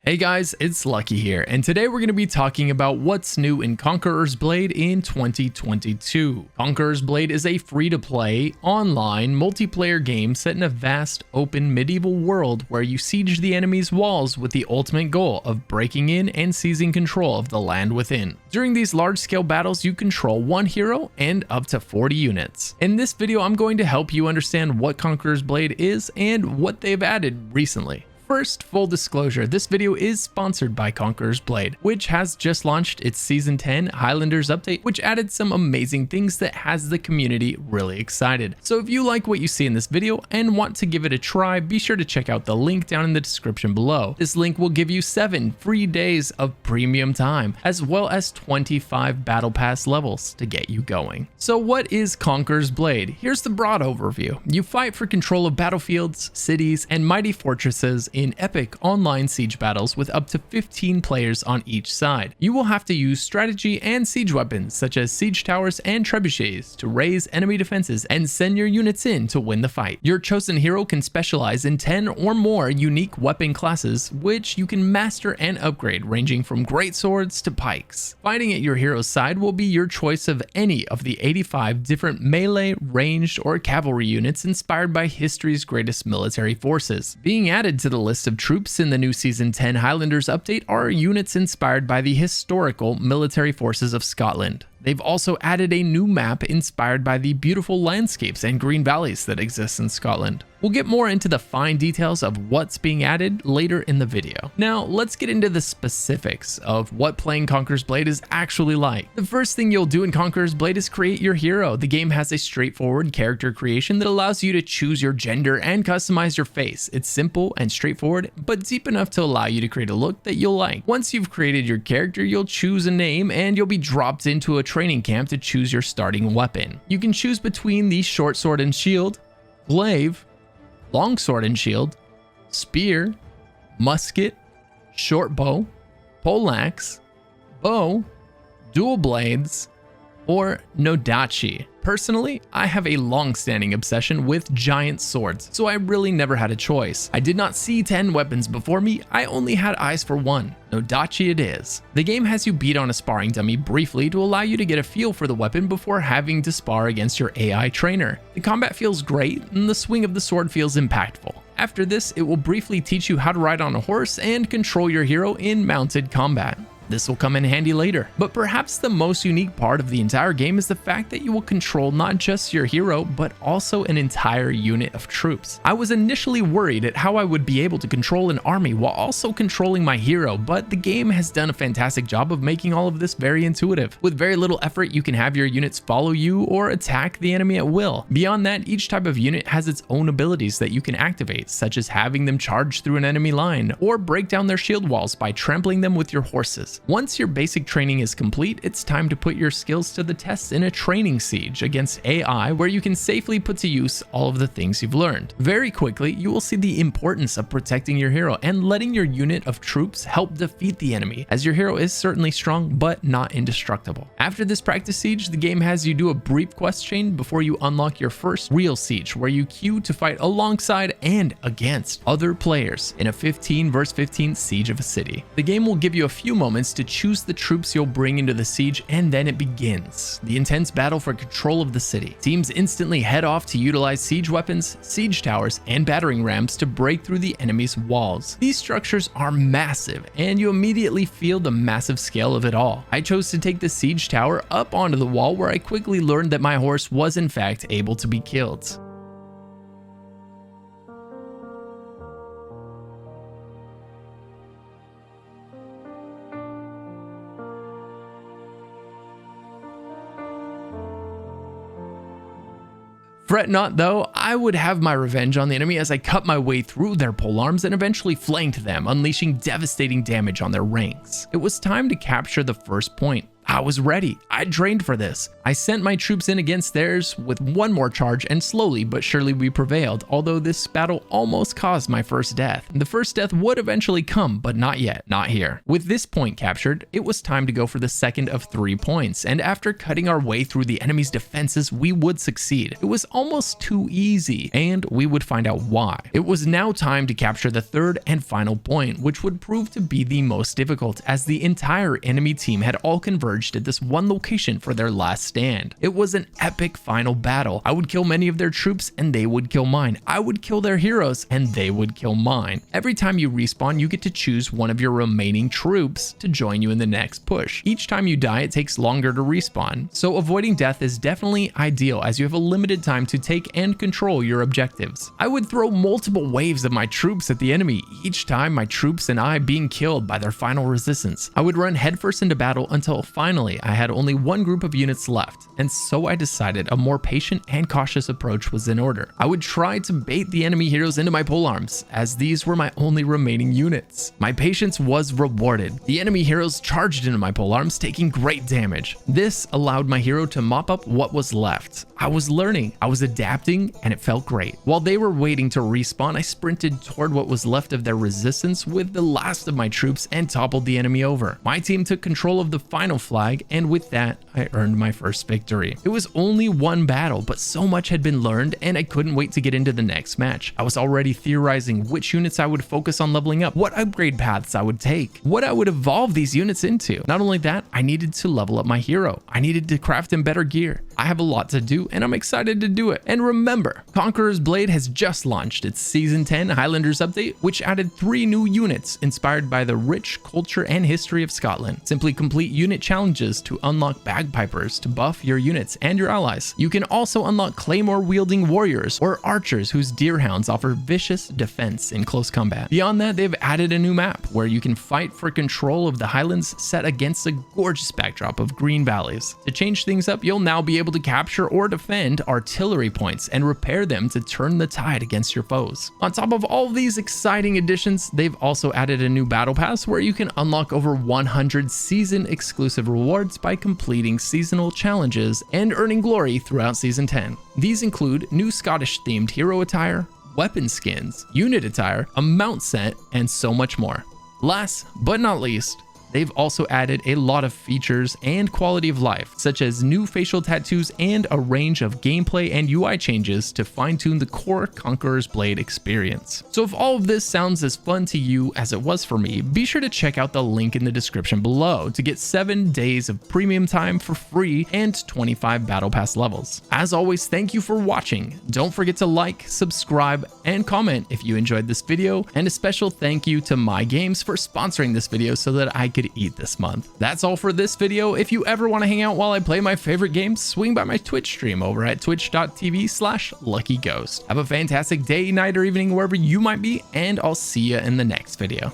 Hey guys, it's Lucky here, and today we're going to be talking about what's new in Conquerors Blade in 2022. Conquerors Blade is a free-to-play, online, multiplayer game set in a vast, open, medieval world where you siege the enemy's walls with the ultimate goal of breaking in and seizing control of the land within. During these large-scale battles, you control one hero and up to 40 units. In this video, I'm going to help you understand what Conquerors Blade is and what they've added recently. First, full disclosure, this video is sponsored by Conquerors Blade, which has just launched its Season 10 Highlanders update, which added some amazing things that has the community really excited. So if you like what you see in this video and want to give it a try, be sure to check out the link down in the description below. This link will give you 7 free days of premium time, as well as 25 battle pass levels to get you going. So what is Conquerors Blade? Here's the broad overview. You fight for control of battlefields, cities, and mighty fortresses in epic online siege battles with up to 15 players on each side. You will have to use strategy and siege weapons such as siege towers and trebuchets to raise enemy defenses and send your units in to win the fight. Your chosen hero can specialize in 10 or more unique weapon classes, which you can master and upgrade, ranging from great swords to pikes. Fighting at your hero's side will be your choice of any of the 85 different melee, ranged, or cavalry units inspired by history's greatest military forces. Being added to the list of troops in the new Season 10 Highlanders update are units inspired by the historical military forces of Scotland. They've also added a new map inspired by the beautiful landscapes and green valleys that exist in Scotland. We'll get more into the fine details of what's being added later in the video. Now, let's get into the specifics of what playing Conquerors Blade is actually like. The first thing you'll do in Conquerors Blade is create your hero. The game has a straightforward character creation that allows you to choose your gender and customize your face. It's simple and straightforward, but deep enough to allow you to create a look that you'll like. Once you've created your character, you'll choose a name and you'll be dropped into a training camp to choose your starting weapon. You can choose between the short sword and shield, glaive, long sword and shield, spear, musket, short bow, poleaxe, bow, dual blades, or nodachi. Personally, I have a long-standing obsession with giant swords, so I really never had a choice. I did not see 10 weapons before me, I only had eyes for one. Nodachi it is. The game has you beat on a sparring dummy briefly to allow you to get a feel for the weapon before having to spar against your AI trainer. The combat feels great, and the swing of the sword feels impactful. After this, it will briefly teach you how to ride on a horse and control your hero in mounted combat. This will come in handy later, but perhaps the most unique part of the entire game is the fact that you will control not just your hero, but also an entire unit of troops. I was initially worried at how I would be able to control an army while also controlling my hero, but the game has done a fantastic job of making all of this very intuitive. With very little effort, you can have your units follow you or attack the enemy at will. Beyond that, each type of unit has its own abilities that you can activate, such as having them charge through an enemy line, or break down their shield walls by trampling them with your horses. Once your basic training is complete, it's time to put your skills to the test in a training siege against AI where you can safely put to use all of the things you've learned. Very quickly, you will see the importance of protecting your hero and letting your unit of troops help defeat the enemy, as your hero is certainly strong but not indestructible. After this practice siege, the game has you do a brief quest chain before you unlock your first real siege, where you queue to fight alongside and against other players in a 15 vs 15 siege of a city. The game will give you a few moments to choose the troops you'll bring into the siege, and then it begins. The intense battle for control of the city. Teams instantly head off to utilize siege weapons, siege towers, and battering rams to break through the enemy's walls. These structures are massive, and you immediately feel the massive scale of it all. I chose to take the siege tower up onto the wall, where I quickly learned that my horse was in fact able to be killed. Fret not though, I would have my revenge on the enemy as I cut my way through their polearms and eventually flanked them, unleashing devastating damage on their ranks. It was time to capture the first point, I was ready. I trained for this. I sent my troops in against theirs with one more charge, and slowly but surely we prevailed, although this battle almost caused my first death. The first death would eventually come, but not yet, not here. With this point captured, it was time to go for the second of 3 points, and after cutting our way through the enemy's defenses, we would succeed. It was almost too easy, and we would find out why. It was now time to capture the third and final point, which would prove to be the most difficult, as the entire enemy team had all converged at this one location for their last stand. It was an epic final battle. I would kill many of their troops and they would kill mine. I would kill their heroes and they would kill mine. Every time you respawn, you get to choose one of your remaining troops to join you in the next push. Each time you die, it takes longer to respawn, so avoiding death is definitely ideal as you have a limited time to take and control your objectives. I would throw multiple waves of my troops at the enemy, each time my troops and I being killed by their final resistance. I would run headfirst into battle until finally I had only one group of units left, and so I decided a more patient and cautious approach was in order. I would try to bait the enemy heroes into my polearms, as these were my only remaining units. My patience was rewarded. The enemy heroes charged into my polearms, taking great damage. This allowed my hero to mop up what was left. I was learning, I was adapting, and it felt great. While they were waiting to respawn, I sprinted toward what was left of their resistance with the last of my troops and toppled the enemy over. My team took control of the final flag, and with that, I earned my first victory. It was only one battle, but so much had been learned, and I couldn't wait to get into the next match. I was already theorizing which units I would focus on leveling up, what upgrade paths I would take, what I would evolve these units into. Not only that, I needed to level up my hero. I needed to craft him better gear. I have a lot to do, and I'm excited to do it. And remember, Conquerors Blade has just launched its Season 10 Highlanders update, which added 3 new units inspired by the rich culture and history of Scotland. Simply complete unit challenges to unlock bagpipers to buff your units and your allies. You can also unlock claymore-wielding warriors or archers whose deerhounds offer vicious defense in close combat. Beyond that, they've added a new map where you can fight for control of the Highlands set against a gorgeous backdrop of green valleys. To change things up, you'll now be able to capture or defend artillery points and repair them to turn the tide against your foes. On top of all of these exciting additions, they've also added a new battle pass where you can unlock over 100 season exclusive rewards by completing seasonal challenges and earning glory throughout Season 10. These include new Scottish themed hero attire, weapon skins, unit attire, a mount set, and so much more. Last but not least, they've also added a lot of features and quality of life, such as new facial tattoos and a range of gameplay and UI changes to fine-tune the core Conquerors Blade experience. So if all of this sounds as fun to you as it was for me, be sure to check out the link in the description below to get 7 days of premium time for free and 25 battle pass levels. As always, thank you for watching. Don't forget to like, subscribe, and comment if you enjoyed this video, and a special thank you to My Games for sponsoring this video so that I could eat this month. That's all for this video. If you ever want to hang out while I play my favorite games, swing by my Twitch stream over at twitch.tv/luckyghost. Have a fantastic day, night, or evening wherever you might be, and I'll see you in the next video.